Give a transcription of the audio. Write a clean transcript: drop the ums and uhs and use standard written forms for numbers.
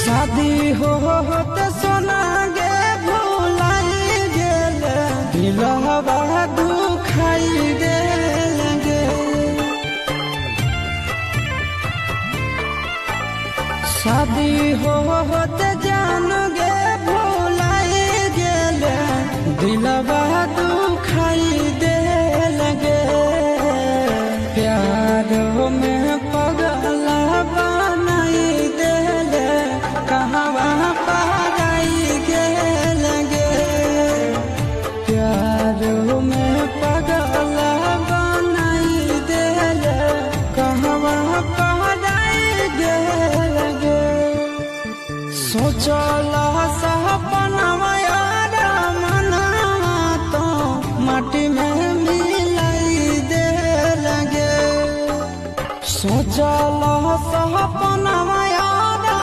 शादी होते सोना गे भुलाई गेले दिलवा दुखाई देलगे। शादी होते जान गे भुलाई गेले दिलवा दुखाई देलगे। प्यार में पगला बनाई देले कहवा पाराई गेलगे। प्यार में पगला बनाई देले कहवा पाराई गेलगे। सोचला सपनवा यार मनवा तो माटी में मिलाई देलगे। सोचला सपनवा